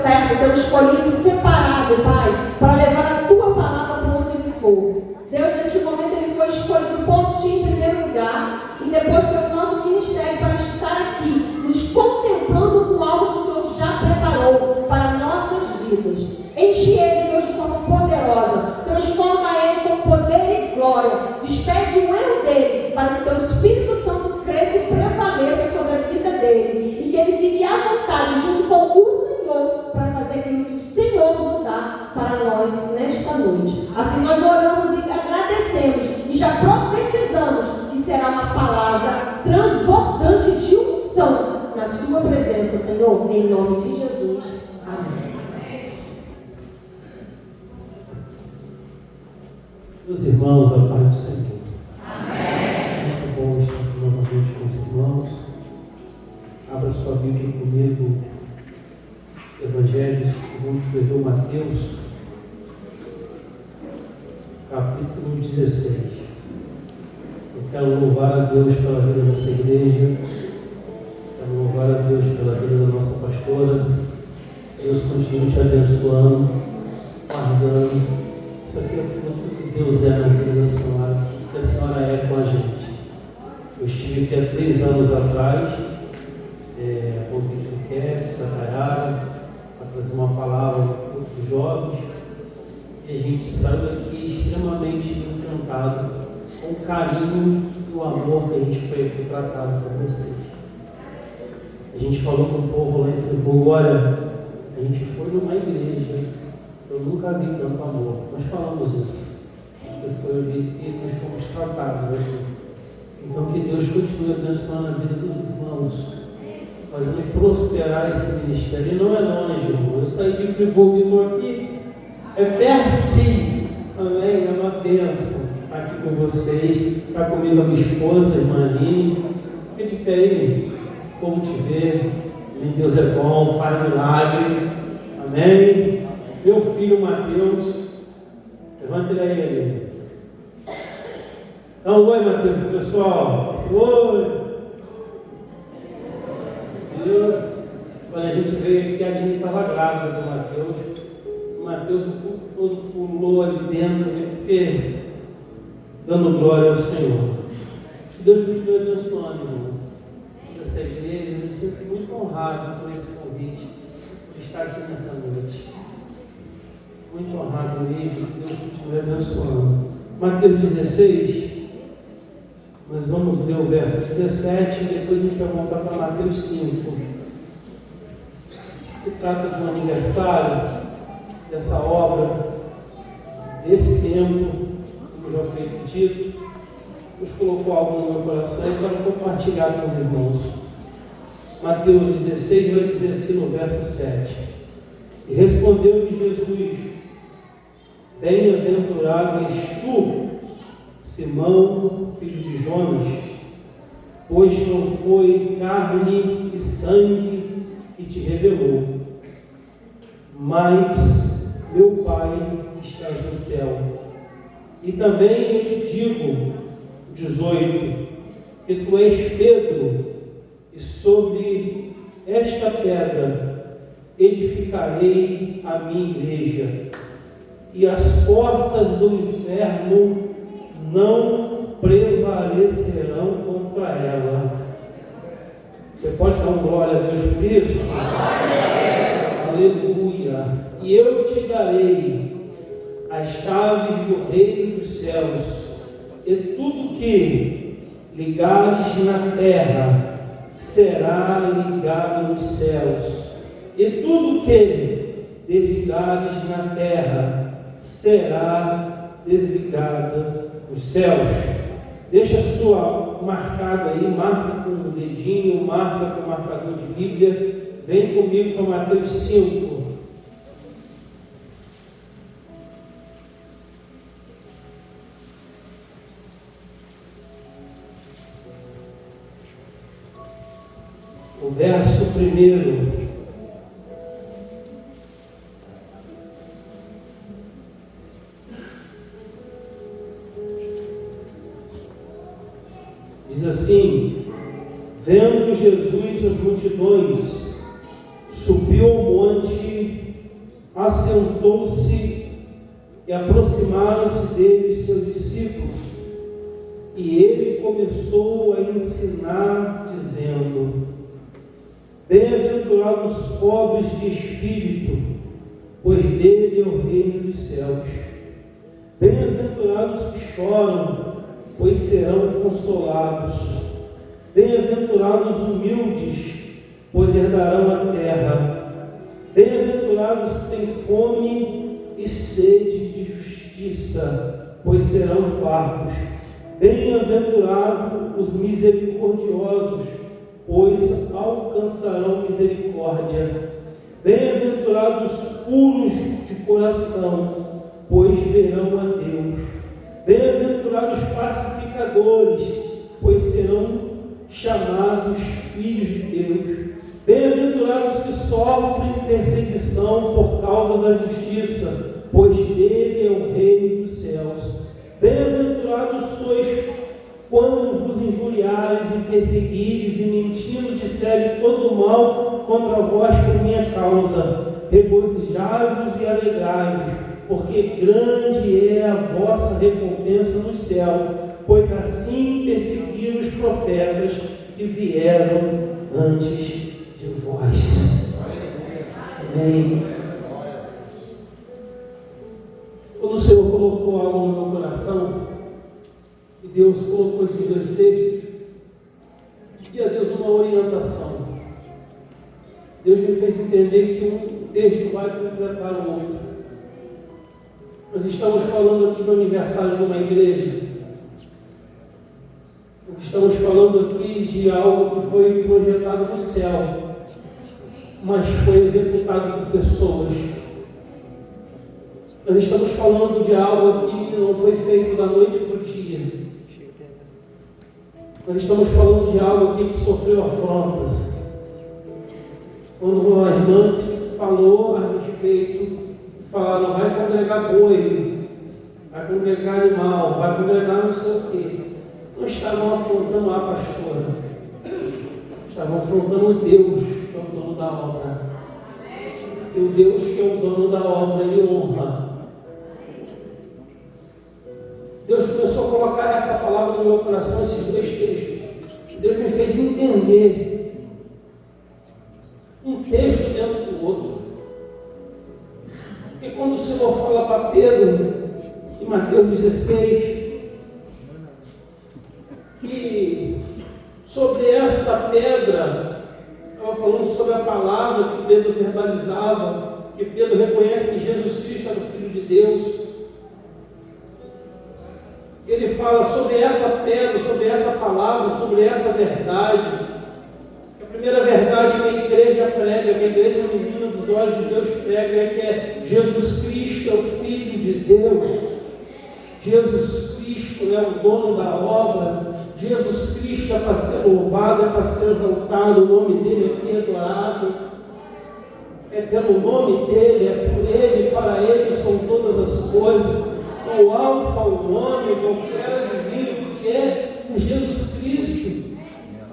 certo, teu escolhido separado, Pai, para levar a tua palavra para onde ele for. Deus, neste momento, ele foi escolhido por ti em primeiro lugar e depois pelo nosso ministério para estar aqui, nos contemplando com algo que o Senhor já preparou para nossas vidas. Enche ele, Deus, de forma poderosa, transforma ele com poder e glória, despede o eu dele, para que o teu Espírito Santo cresça e prevaleça sobre a vida dele, e que ele vive à vontade junto com o Senhor, para fazer aquilo que o Senhor mandar para nós nesta noite. Assim nós oramos e agradecemos, e já profetizamos que será uma palavra transbordante de unção na sua presença, Senhor, em nome de Jesus. Amém. Meus irmãos, a paz do Senhor. Amém. Muito bom estar aqui novamente com os irmãos. Abra sua Bíblia comigo, Evangelho segundo escreveu Mateus, capítulo 16. Eu quero louvar a Deus pela vida dessa igreja, quero louvar a Deus pela vida da nossa pastora. Deus continue te abençoando, guardando. Isso aqui é fruto que Deus é na vida da senhora, que a senhora é com a gente. Eu estive aqui há 3 anos atrás, convite do Cass, a Tayara, para trazer uma palavra para os jovens, e a gente saiu daqui extremamente encantado com o carinho e o amor que a gente foi aqui tratado por vocês. A gente falou com o povo lá em Friburgo: olha, a gente foi numa igreja, eu nunca vi tanto amor. Nós falamos isso. Foi ali e nós fomos tratados aqui. Então que Deus continue abençoando a vida dos irmãos, fazendo prosperar esse ministério. E não é longe, irmão. Eu saí de Friburgo e estou aqui, é pertinho. Amém? É uma bênção estar aqui com vocês, estar comigo a minha esposa, a irmã Aline. Fique aí, o povo te vê. Deus é bom, faz milagre. Amém? Meu filho Mateus, levanta ele aí. Dá um oi, Mateus, pro pessoal. Oi. Viu? Quando a gente veio aqui, a Aline estava grávida do Mateus. O Mateus, o público todo pulou ali dentro, porque dando glória ao Senhor. Que Deus continue abençoando, irmãos, essa igreja. Eu me sinto muito honrado por esse convite, de estar aqui nessa noite. Muito honrado mesmo, que Deus continue abençoando. Mateus 16, nós vamos ler o verso 17 e depois a gente vai voltar para Mateus 5. Se trata de um aniversário dessa obra, desse tempo, como já foi pedido. Deus colocou algo no meu coração e quero compartilhar com os irmãos. Mateus 16 vai dizer assim no verso 7: e respondeu-lhe Jesus: bem-aventurado és tu, Simão, filho de Jonas, pois não foi carne e sangue que te revelou, mas meu Pai que estás no céu. E também eu te digo, 18, que tu és Pedro, e sobre esta pedra edificarei a minha igreja, e as portas do inferno não prevalecerão contra ela. Você pode dar um glória a Deus por isso? Aleluia. E eu te darei as chaves do reino dos céus, e tudo que ligares na terra será ligado nos céus, e tudo que desligares na terra será desligada nos céus. Deixa a sua marcada aí, marca com o dedinho, marca com o marcador de Bíblia. Vem comigo para Mateus 5. O verso 1. Diz assim: vendo Jesus as multidões, subiu ao monte assentou-se e aproximaram-se dele os seus discípulos. E ele começou a ensinar, dizendo: Bem-aventurados os pobres de espírito, pois dele é o reino dos céus. Bem-aventurados os que choram, pois serão consolados. Bem-aventurados os humildes, pois herdarão a terra. Bem-aventurados os que têm fome e sede de justiça, pois serão fartos. Bem-aventurados os misericordiosos, pois alcançarão misericórdia. Bem-aventurados os puros de coração, pois verão a Deus. Bem-aventurados os pacificadores, pois serão chamados filhos de Deus. Bem-aventurados os que sofrem perseguição por causa da justiça, pois dele é o reino dos céus. Bem-aventurados sois quando vos injuriares e perseguires e mentindo disserem todo mal contra vós por minha causa. Regozijai-vos e alegrai-vos, porque grande é a vossa recompensa no céu, pois assim perseguiram os profetas que vieram antes de vós. Amém. Quando o Senhor colocou algo no meu coração, e Deus colocou esses dois textos, pedi a Deus uma orientação. Deus me fez entender que um texto vai completar o outro. Nós estamos falando aqui do aniversário de uma igreja. Nós estamos falando aqui de algo que foi projetado no céu, mas foi executado por pessoas. Nós estamos falando de algo aqui que não foi feito da noite para o dia. Nós estamos falando de algo aqui que sofreu afrontas. Quando a irmã que falou a respeito, falaram: vai congregar boi, vai congregar animal, vai congregar não sei o quê. Não estavam afrontando a pastora, estavam afrontando o Deus que é o dono da obra. E o Deus que é o dono da obra, Ele honra. Deus começou a colocar essa palavra no meu coração, esses dois textos. Deus me fez entender um texto dentro do outro. Porque quando o Senhor fala para Pedro, em Mateus 16, que sobre essa pedra, estava falando sobre a palavra que Pedro verbalizava, que Pedro reconhece que Jesus Cristo era o Filho de Deus. Ele fala sobre essa pedra, sobre essa palavra, sobre essa verdade. A primeira verdade que a igreja prega, que a igreja menina dos olhos de Deus prega, é que é Jesus Cristo é o Filho de Deus. Jesus Cristo é o dono da obra. Jesus Cristo é para ser louvado, é para ser exaltado. O nome dele aqui é adorado. É pelo nome dele, é por ele, para ele são todas as coisas. O alfa, o ômega, o fera divino, que é Jesus Cristo.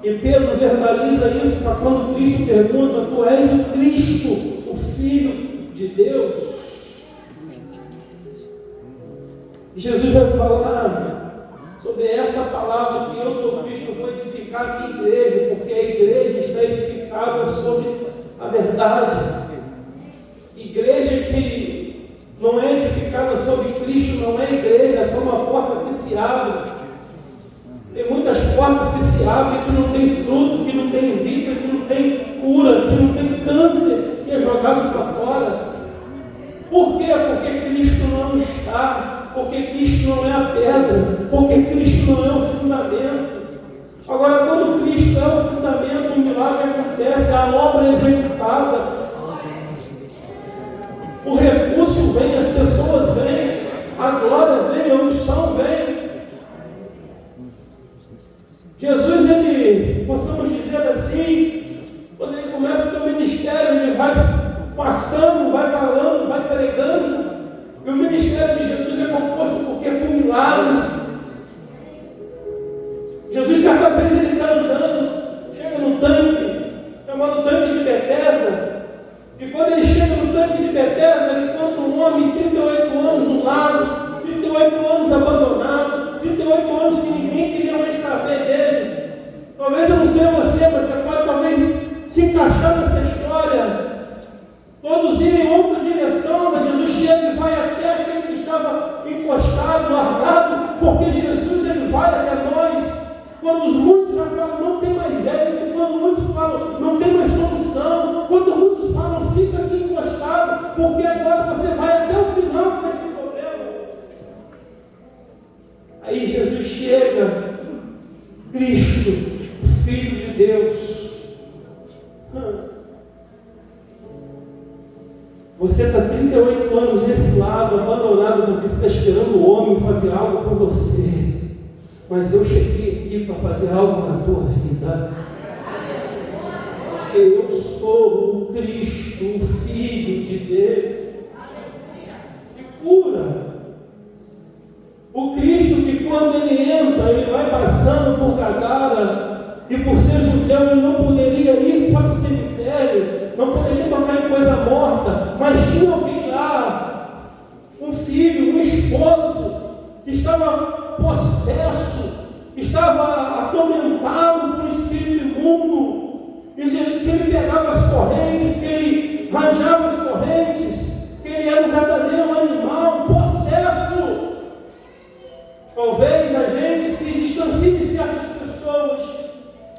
E Pedro verbaliza isso para quando Cristo pergunta: tu és o Cristo, o Filho de Deus? E Jesus vai falar sobre essa palavra que eu sou Cristo, vou edificar a igreja, porque a igreja está edificada sobre a verdade. Igreja que não é edificada sobre Cristo, não é igreja, é só uma porta que se abre. Tem muitas portas que se abrem, que não tem fruto, que não tem vida, que não tem cura, que não tem câncer, que é jogado para fora. Por quê? Porque Cristo não está, porque Cristo não é a pedra, porque Cristo não é o fundamento. Agora, quando Cristo é o fundamento, o milagre acontece, a obra é executada. O recurso vem, as pessoas vêm, a glória vem, a unção vem. Jesus, ele, possamos dizer assim, quando ele começa o seu ministério, ele vai passando, vai falando, vai pregando. E o ministério de Jesus é composto por milagre. Jesus, certa vez, ele está andando, chega no tanque, chamado tanque de Betesda. E quando ele chega no tanque de Betesda, ele homem, 38 anos no lado, 38 anos abandonado, 38 anos que ninguém queria mais saber dele. Talvez eu não sei você, mas você pode talvez se encaixar nessa história. Todos iam em outra direção, mas Jesus chega e vai até aquele que estava encostado, largado, porque Jesus ele vai até nós. Quando os muitos já falam, não tem mais jeito, quando muitos falam, não tem mais solução, quando muitos falam, fica aqui encostado, porque agora você vai até o final com esse problema. Aí Jesus chega, Cristo, Filho de Deus. Você está 38 anos nesse lado, abandonado, porque você está esperando o homem fazer algo por você. Mas eu cheguei aqui para fazer algo na tua vida. Eu sou o Cristo, o Filho de Deus, que cura. O Cristo que quando ele entra, ele vai passando por Gadara, e por ser judeu ele não poderia ir para o cemitério, não poderia tocar em coisa morta, mas tinha alguém lá, um filho, um esposo, que estava possesso, que estava atormentado por espírito imundo, e que ele pegava as correntes, que ele rajava as correntes, que ele era um verdadeiro animal, possesso. Talvez a gente se distancie de certas pessoas,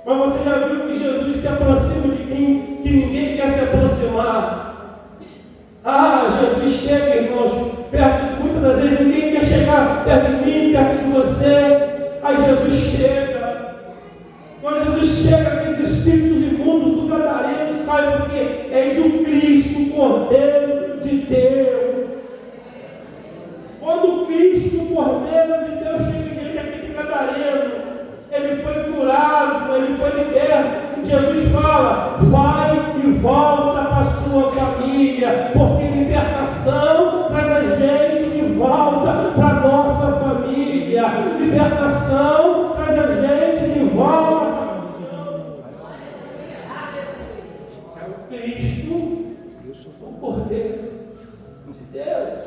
mas você já viu que Jesus se aproxima de quem que ninguém quer se aproximar. Jesus chega, irmãos, perto de muitas das vezes ninguém quer chegar perto de mim, perto de você. Aí Jesus chega. Quando Jesus chega, aqueles espíritos imundos do Gadareno saem, porque és o Cristo, o Cordeiro de Deus. Quando o Cristo, o Cordeiro de Deus, chega diante daquele Gadareno, ele foi curado, ele foi liberto. Jesus fala, vai e volta para a sua família, porque libertação traz a gente de volta para a nossa família. Libertação traz a gente de volta. É o Cristo, o Cordeiro de Deus.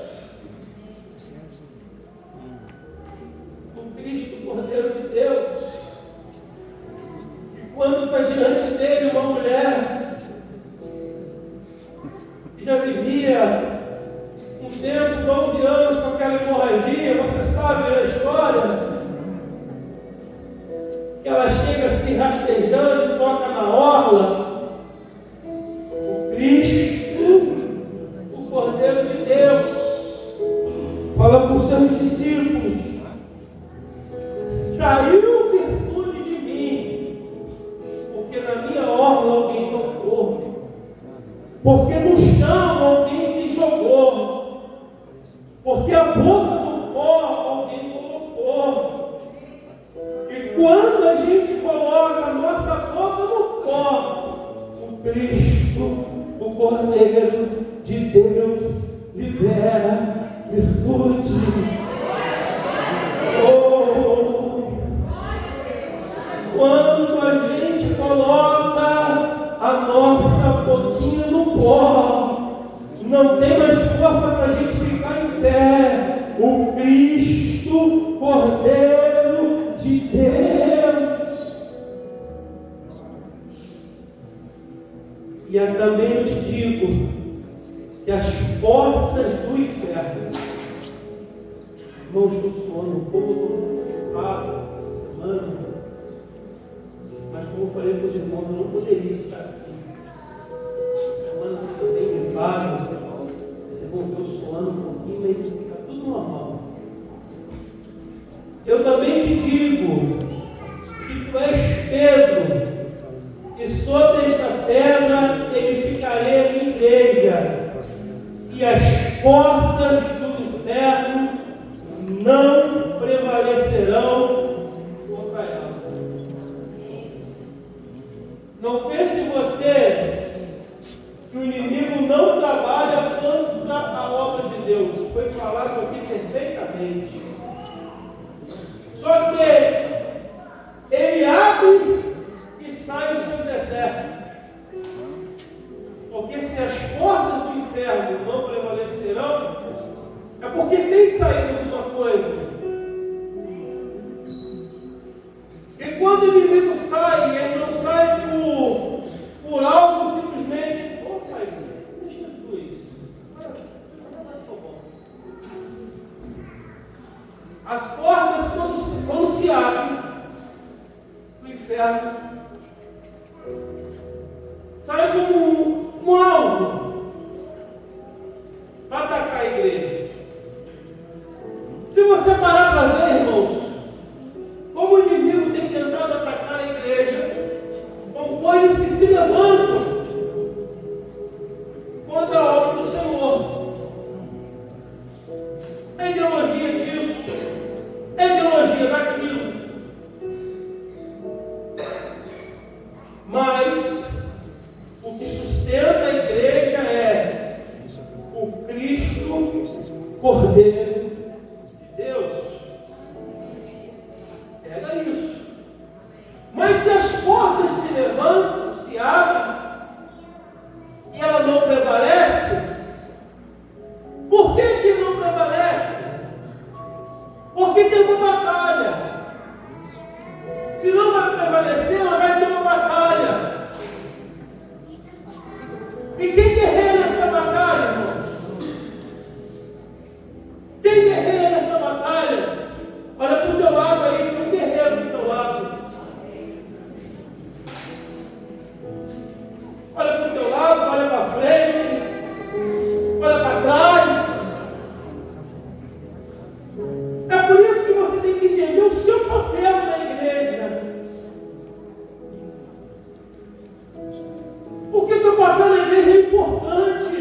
O Cristo, o Cordeiro de Deus. Quando está diante dele uma mulher que já vivia um tempo, 12 anos, com aquela hemorragia, você sabe a história, que ela chega assim rastejando e toca na orla. O Cristo, o Cordeiro de Deus, fala para os seus discípulos, saiu virtude de mim, porque na minha orla alguém tocou, porque no chão alguém se jogou, porque a boca do pó alguém colocou. E quando a gente coloca a nossa boca no pó, o Cristo, o Cordeiro de Deus, libera virtude. Quando a gente coloca a nossa boquinha no pó, não tem mais força para a gente ficar em pé. O Cristo, Cordeiro de Deus. E também eu te digo que as portas do inferno, irmãos, estou suando um pouco, estou preocupado essa semana. Mas como eu falei para os irmãos, eu não poderia estar aqui. Essa semana eu bem limpado. Esse irmão estou suando um pouquinho, mas está tudo normal. Eu também te digo que tu és Pedro, e sobre esta pedra edificarei a minha igreja, e as portas do inferno não prevalecerão contra ela. Não pense você que o inimigo não trabalha contra a obra de Deus. Foi falado aqui perfeitamente. Só que ele abre e sai os seus exércitos. Porque se as portas do inferno não prevalecerão, Porque tem saído alguma coisa. E quando o inimigo sai, ele não sai por algo simplesmente. Ô Pai, deixa Jesus. As portas, quando se abrem no inferno, sai como um alvo para atacar a igreja. Se você parar para ver, irmãos, como o inimigo tem tentado atacar a igreja com coisas que se levantam contra a obra do Senhor. É ideologia disso, é ideologia daquilo. Mas o que sustenta a igreja é o Cristo Cordeiro de Deus. Era isso. Mas se as portas se levantam, se abrem, e ela não prevalece, por que não prevalece? Porque tem uma batalha. Se não vai prevalecer, ela vai ter uma batalha. E quem guerreia nessa batalha, irmãos? Quem guerreia nessa batalha? Olha para o teu lado aí, tem um guerreiro do teu lado. Olha para o teu lado, olha para frente, olha para trás. É por isso que você tem que entender o seu papel na igreja. Porque o teu papel na igreja é importante.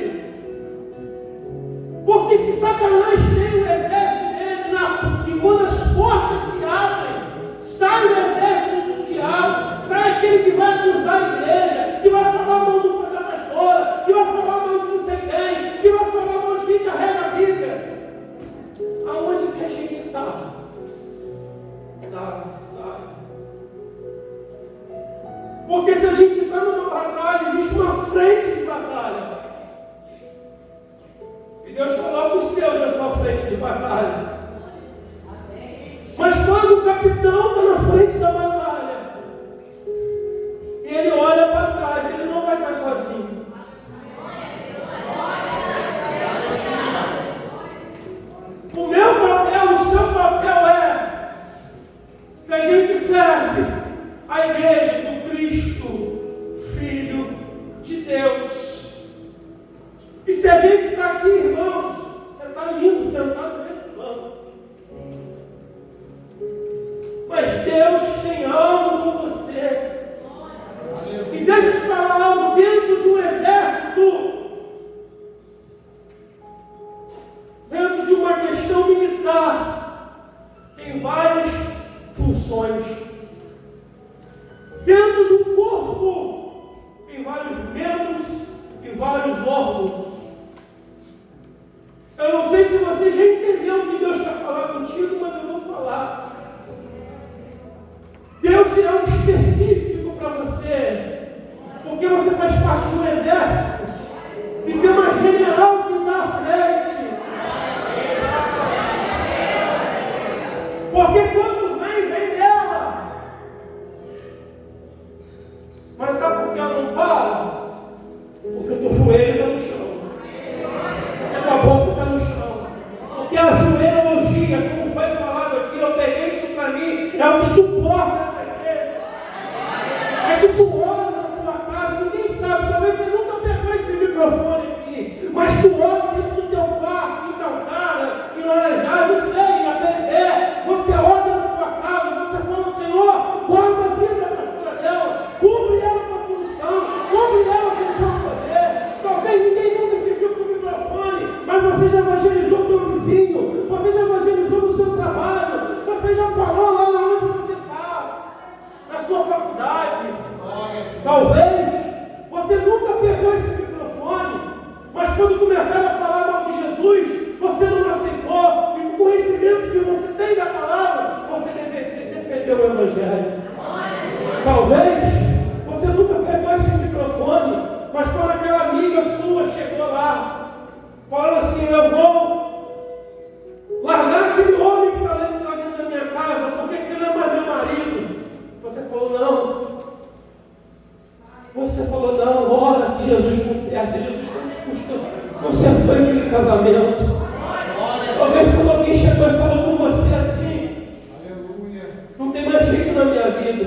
Porque se Satanás tem o exército dele, e quando as portas se abrem, sai o exército do diabo, sai aquele que vai acusar a igreja, que vai falar mal da pastora, que vai falar mal de não sei quem, que vai falar mal de quem carrega a Bíblia. Aonde que a gente está? Sai. Porque se a gente está numa batalha, existe uma frente de batalha. E Deus coloca os seus na sua frente de batalha. Mas quando o capitão está na frente da batalha, e ele olha para trás, ele não vai estar sozinho. O meu papel, o seu papel é, se a gente serve a igreja do Cristo, Filho de Deus, e se a gente está aqui, irmãos, você está lindo sentado nesse banco, mas Deus tem algo com você. E deixa eu te falar algo, dentro de um exército, dentro de uma questão militar, tem várias funções. Dentro de um corpo, tem vários membros e vários órgãos. Eu não sei se você já entendeu o que Deus está falando contigo, mas eu vou falar. Deus tem algo específico para você, porque você faz parte de um exército e tem uma general que está à frente. Porque quando vem dela. Mas sabe por que ela não para? Porque o teu joelho está no chão, porque a tua boca está no chão, porque a joelhologia, como foi falado aqui, eu peguei isso para mim, é o que suporta essa igreja. É que tu ora na tua casa, ninguém sabe, talvez você nunca pegou esse microfone aqui, mas tu ora dentro do teu quarto, em Calcara, em Laranjal, não sei, na PNB, você ora na tua casa, você fala, Senhor, guarda a vida da pastora dela, cubre ela com a função, cubre ela com o teu poder. Talvez ninguém nunca te viu com o microfone, mas você já evangelizou o teu vizinho, você já evangelizou no seu trabalho, você já falou lá onde você está, na sua faculdade. Talvez você nunca pegou esse microfone, mas quando começaram a falar mal de Jesus, você não aceitou, e com o conhecimento que você tem da palavra, você defendeu o Evangelho. Talvez você nunca pegou esse microfone, mas quando aquela amiga sua chegou lá, falando assim, eu vou consertou aquele casamento. Talvez quando alguém chegou e falou com você assim: não tem mais jeito na minha vida,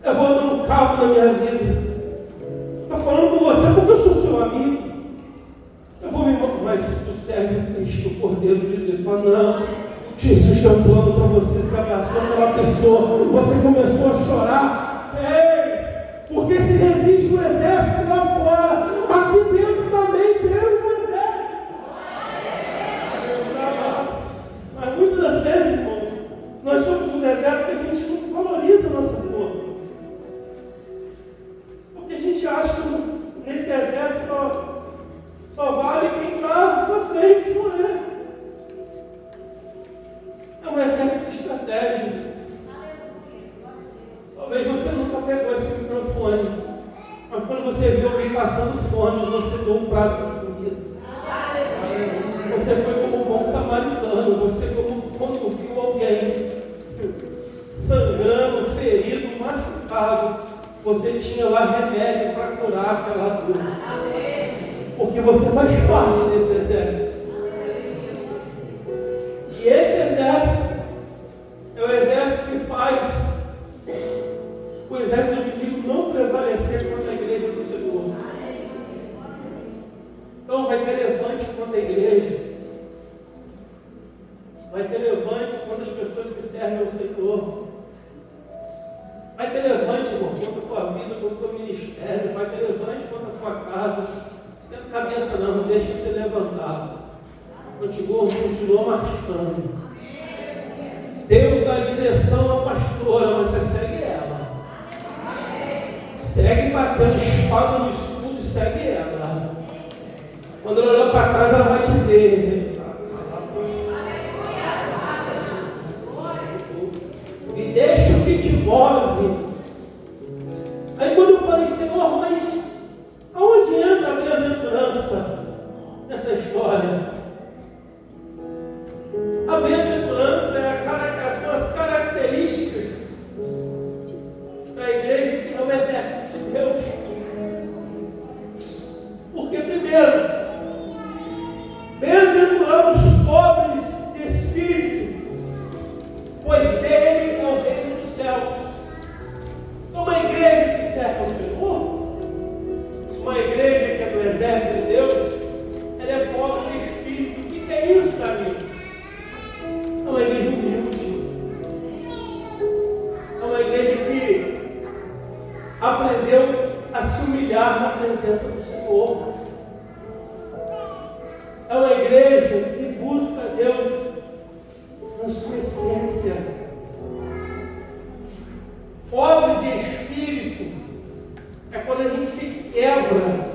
eu vou dando cabo na minha vida. Estou falando com você porque eu sou seu amigo. Eu vou me mas tu serve a Cristo, o Cordeiro de Deus. Fala, não, Jesus tem um plano para você. Se abraçou pela pessoa, você começou a chorar. Ei, porque se existe um exército lá fora, aqui dentro também tem um exército. Mas muitas das vezes, irmãos, nós somos um exército que a gente não valoriza a nossa força. Porque a gente acha que nesse exército só vale quem está na frente, não é? É um exército estratégico. Talvez você nunca pegou esse microfone, mas quando você viu alguém passando fome, você deu um prato de comida. Você foi como um bom samaritano. Você quando viu alguém sangrando, ferido, machucado, você tinha lá remédio para curar aquela dor. Porque você faz parte desse exército. E esse exército é o exército que faz o exército do inimigo não prevalecer contra a igreja do Senhor. Então vai ter levante contra a igreja. Vai ter levante contra as pessoas que servem ao Senhor. Vai ter levante, irmão, contra a tua vida, contra o teu ministério. Vai ter levante contra a tua casa. Esquenta a cabeça não deixa ser levantado. Continua marchando. Deus dá direção à pastora, mas você segue ela. Segue batendo espada no escudo e segue ela. Quando ela olhar para trás, ela vai te ver. E deixa o que te move. Aí quando eu falei, Senhor, mas aonde entra a bem-aventurança nessa história? A bem-aventurança são as características da igreja que é o exército de Deus. Porque, primeiro, bem-aventurados os pobres de espírito, pois dele é o reino dos céus. Então, uma igreja que serve ao Senhor, uma igreja que é do exército de Deus, ela é pobre de espírito. O que é isso, amigo? É uma igreja humilde. É uma igreja que aprendeu a se humilhar na presença do Senhor. É uma igreja que busca Deus na sua essência. Pobre de espírito é quando a gente se quebra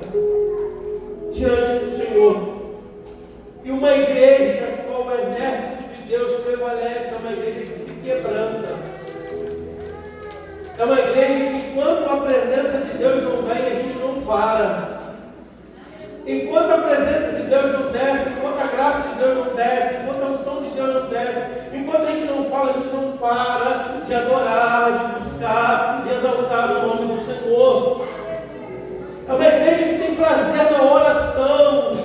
diante do Senhor. E uma igreja com o exército de Deus prevalece, é uma igreja que se quebranta. É uma igreja que, enquanto a presença de Deus não vem, a gente não para. Enquanto a presença de Deus não desce, enquanto a graça de Deus não desce, enquanto a unção de Deus não desce, enquanto a gente não fala, a gente não para de adorar, de buscar, de exaltar o nome do Senhor. É uma igreja que tem prazer na oração,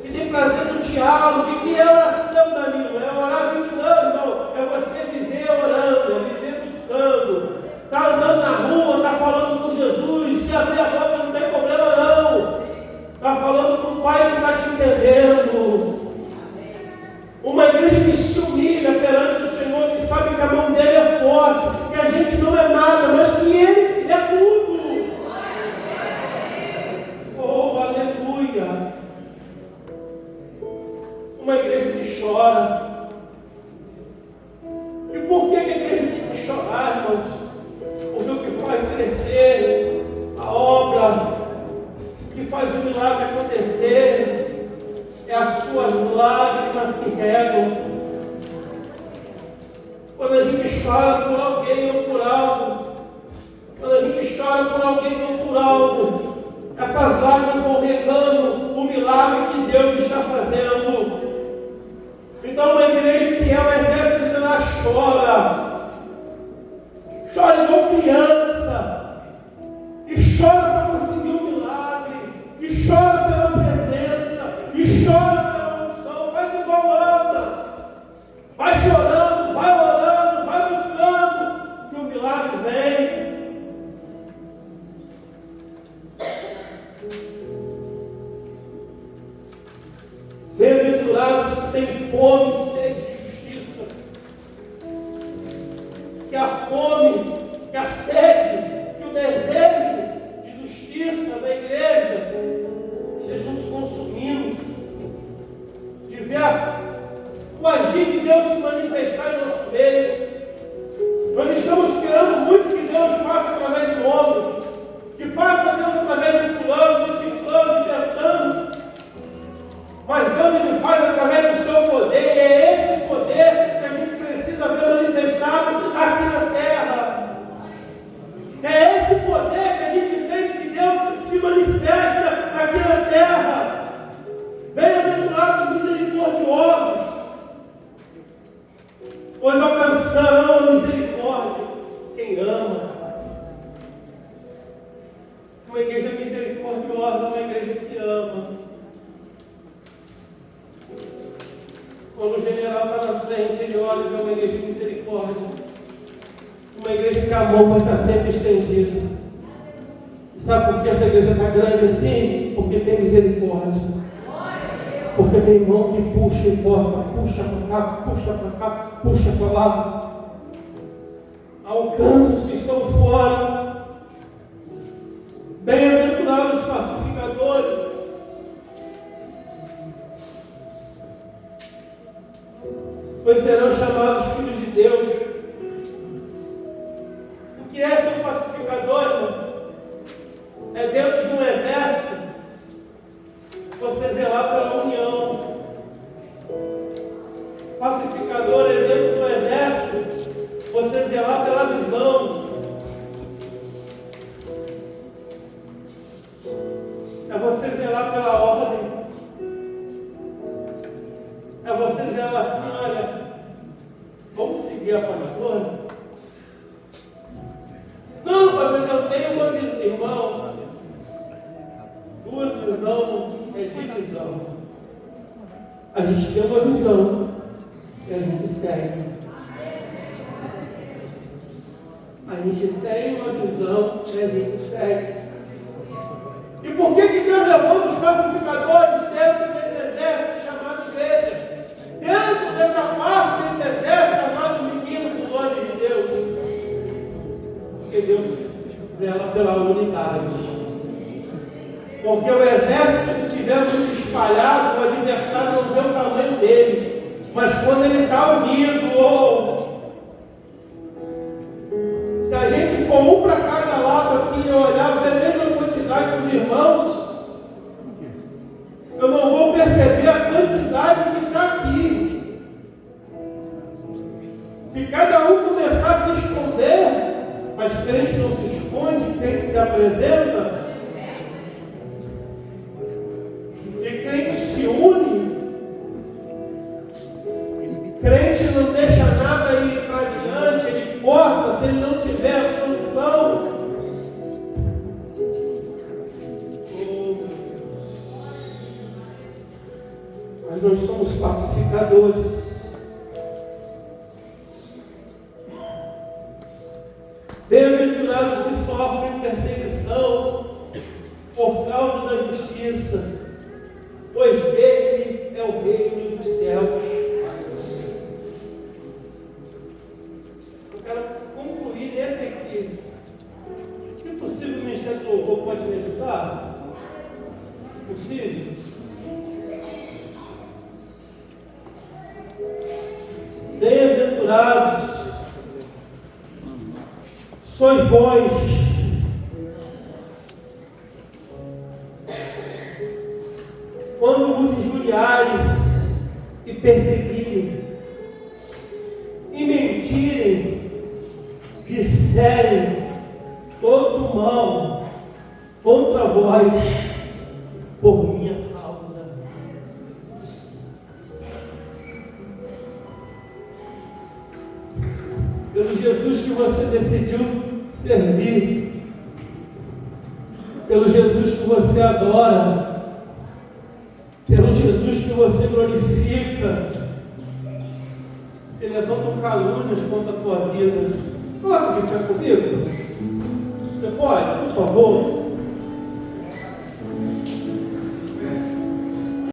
que tem prazer no diálogo. E que é oração, Danilo? É orar 20 anos, não. É você viver orando, é viver buscando. Está andando na rua, está falando com Jesus. Se abrir a boca não tem problema, não. Está falando com o Pai que está te entendendo. Uma igreja que se humilha perante o Senhor, que sabe que a mão dele é forte, que a gente não é nada, mas que ele é tudo. Oh, aleluia! Uma igreja que chora. E por que a igreja tem que chorar, irmãos? Porque o que faz crescer a obra, o que faz o milagre acontecer, é as suas lágrimas que regam. Quando a gente chora por alguém ou por algo, quando a gente chora por alguém ou por algo, essas lágrimas vão regando o milagre que Deus está fazendo. Então, uma igreja que é o exército de Deus, ela chora. Chora igual criança. E chora para conseguir um milagre. E chora pela chora pela unção, faz igual Ana. Vai chorando, vai orando, vai buscando, que o milagre vem. Bem-aventurados que têm fome e sede de justiça. Que a fome, que a sede, que o desejo de justiça da igreja seja nos consumindo. De ver o agir de Deus se manifestar em nosso meio. Nós estamos esperando muito que Deus faça através do homem, que faça Deus através de fulano, de ciclano, de bertano. Mas Deus ele faz através do seu poder, e é esse poder que a gente precisa ver manifestado aqui na terra. É esse poder que a gente entende que Deus se manifesta aqui na terra. Bem-aventurados misericordiosos, pois alcançarão a misericórdia quem ama. Uma igreja misericordiosa é uma igreja que ama. Quando o general está na frente, ele olha e vê uma igreja de misericórdia. Uma igreja que a mão vai estar sempre estendida. E sabe por que essa igreja está grande assim? Porque tem misericórdia. Porque tem mão que puxa e bota, puxa para cá, puxa para cá, puxa para lá. Alcança os que estão fora. Bem-aventurados os pacificadores. Pois serão chamados filhos de Deus. O que é ser um pacificador, irmão? É dentro de um exército você zelar pela união. Pacificador é dentro do exército você zelar pela visão. É você zelar pela ordem. É você zelar assim, olha, vamos seguir a pastora? Não, mas eu tenho uma visão, irmão. Duas visões é divisão. A gente tem uma visão e a gente segue. A gente tem uma visão e a gente segue. E por que Deus levou os pacificadores dentro desse exército chamado igreja? Dentro dessa parte desse exército chamado menino dos olhos de Deus? Porque Deus zela pela unidade. Porque o exército, se estiver muito espalhado, o adversário não vê o tamanho dele. Mas quando ele está unido, se a gente for um para cada lado aqui e olhar a mesma quantidade dos irmãos, eu não vou perceber a quantidade que está aqui. Se cada um começar a se esconder, mas crente não se esconde, crente se apresenta, e crente se une, crente não deixa nada ir para diante, ele corta se ele não tiver a solução. Mas nós somos pacificadores. Bem-aventurados que sofrem perseguição por causa da justiça, pois dele é o reino dos céus. Eu quero concluir nesse aqui. Se possível, o Ministério do Louvor pode me ajudar? Se possível. Bem-aventurados sois vós, quando vos injuriares e perseguirem, e mentirem, disserem todo mal contra vós, por minha causa. Pelo Jesus que você decidiu servir, pelo Jesus que você adora, pelo Jesus que você glorifica. Você levanta calúnias contra a tua vida. Pode ficar comigo? Você pode, por favor?